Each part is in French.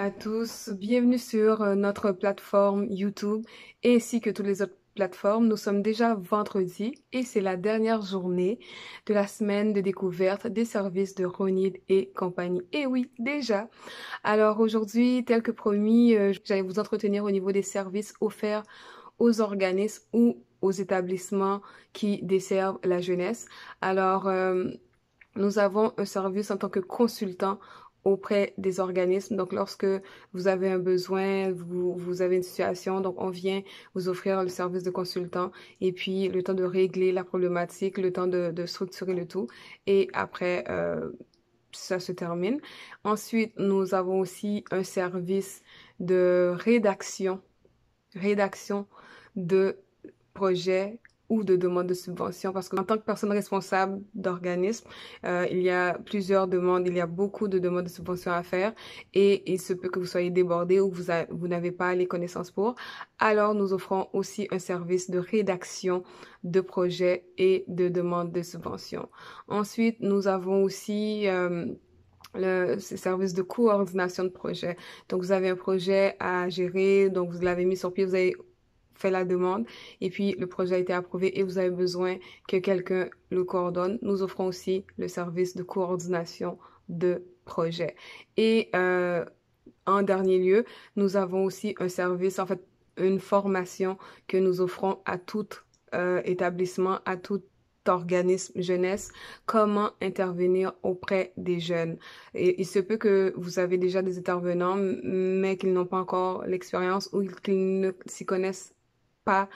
à tous, bienvenue sur notre plateforme YouTube ainsi que toutes les autres plateformes. Nous sommes déjà vendredi et c'est la dernière journée de la semaine de découverte des services de Ronid et compagnie. Et oui, déjà. Alors aujourd'hui, tel que promis, j'allais vous entretenir au niveau des services offerts aux organismes ou aux établissements qui desservent la jeunesse. Alors, nous avons un service en tant que consultant auprès des organismes. Donc, lorsque vous avez un besoin, vous avez une situation, donc on vient vous offrir le service de consultant et puis le temps de régler la problématique, le temps de structurer le tout et après, ça se termine. Ensuite, nous avons aussi un service de rédaction de projets ou de demandes de subvention parce qu'en tant que personne responsable d'organisme, il y a plusieurs demandes, il y a beaucoup de demandes de subvention à faire et il se peut que vous soyez débordé ou que vous n'avez pas les connaissances pour. Alors, nous offrons aussi un service de rédaction de projets et de demandes de subvention. Ensuite, nous avons aussi le service de coordination de projet. Donc, vous avez un projet à gérer, donc vous l'avez mis sur pied, vous avez fait la demande et puis le projet a été approuvé et vous avez besoin que quelqu'un le coordonne. Nous offrons aussi le service de coordination de projet. Et en dernier lieu, nous avons aussi un service, en fait, une formation que nous offrons à tout établissement, à tout organisme jeunesse, comment intervenir auprès des jeunes. Et il se peut que vous avez déjà des intervenants, mais qu'ils n'ont pas encore l'expérience ou qu'ils ne s'y connaissent pas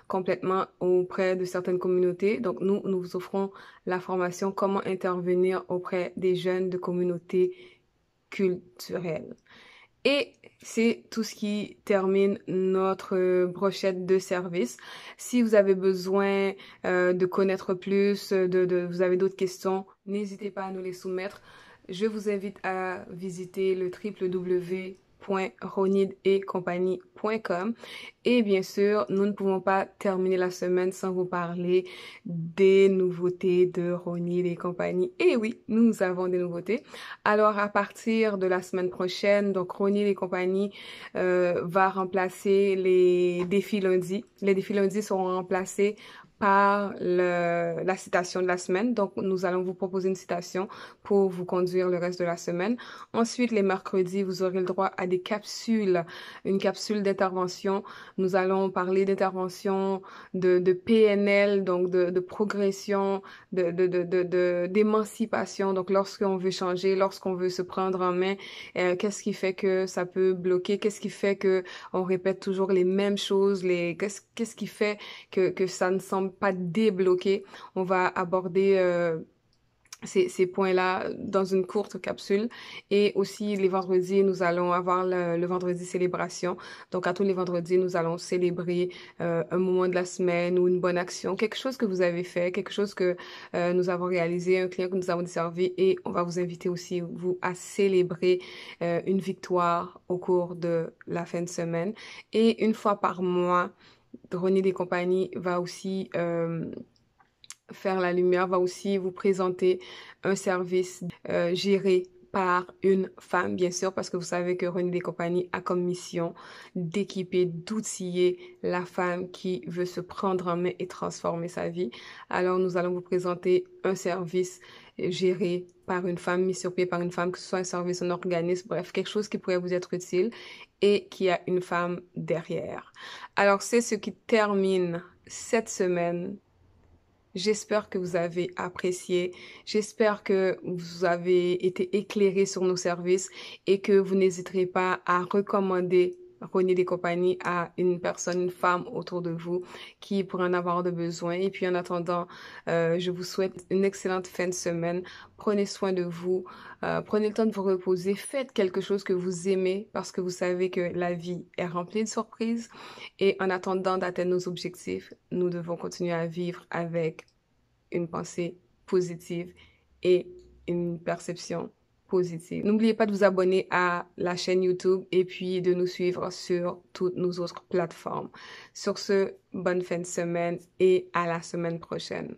complètement auprès de certaines communautés. Donc, nous vous offrons la formation comment intervenir auprès des jeunes de communautés culturelles. Et c'est tout ce qui termine notre brochette de services. Si vous avez besoin de connaître plus, vous avez d'autres questions, n'hésitez pas à nous les soumettre. Je vous invite à visiter le www.ronidetcompagnie.com et bien sûr, nous ne pouvons pas terminer la semaine sans vous parler des nouveautés de Ronid et compagnie. Et oui, nous avons des nouveautés. Alors, à partir de la semaine prochaine, donc Ronid et compagnie va remplacer les défis lundi. Les défis lundi seront remplacés par la citation de la semaine. Donc, nous allons vous proposer une citation pour vous conduire le reste de la semaine. Ensuite, les mercredis, vous aurez le droit à des capsules, une capsule d'intervention. Nous allons parler d'intervention, de PNL, donc de progression, d'émancipation. Donc, lorsqu'on veut changer, lorsqu'on veut se prendre en main, qu'est-ce qui fait que ça peut bloquer? Qu'est-ce qui fait que on répète toujours les mêmes choses? Qu'est-ce qui fait que ça ne semble pas débloqué? On va aborder ces points-là dans une courte capsule. Et aussi, les vendredis, nous allons avoir le vendredi célébration. Donc, à tous les vendredis, nous allons célébrer un moment de la semaine ou une bonne action, quelque chose que vous avez fait, quelque chose que nous avons réalisé, un client que nous avons desservi. Et on va vous inviter aussi, vous, à célébrer une victoire au cours de la fin de semaine. Et une fois par mois, Ronid et compagnie va aussi faire la lumière, va aussi vous présenter un service géré par une femme, bien sûr, parce que vous savez que Ronid et compagnie a comme mission d'équiper, d'outiller la femme qui veut se prendre en main et transformer sa vie. Alors, nous allons vous présenter un service géré par une femme, mis sur pied par une femme, que ce soit un service, un organisme, bref, quelque chose qui pourrait vous être utile et qui a une femme derrière. Alors, c'est ce qui termine cette semaine. J'espère que vous avez apprécié. J'espère que vous avez été éclairé sur nos services et que vous n'hésiterez pas à recommander Ronid et compagnie à une personne, une femme autour de vous qui pourrait en avoir de besoin. Et puis en attendant, je vous souhaite une excellente fin de semaine. Prenez soin de vous. Prenez le temps de vous reposer. Faites quelque chose que vous aimez parce que vous savez que la vie est remplie de surprises. Et en attendant d'atteindre nos objectifs, nous devons continuer à vivre avec une pensée positive et une perception positive. N'oubliez pas de vous abonner à la chaîne YouTube et puis de nous suivre sur toutes nos autres plateformes. Sur ce, bonne fin de semaine et à la semaine prochaine.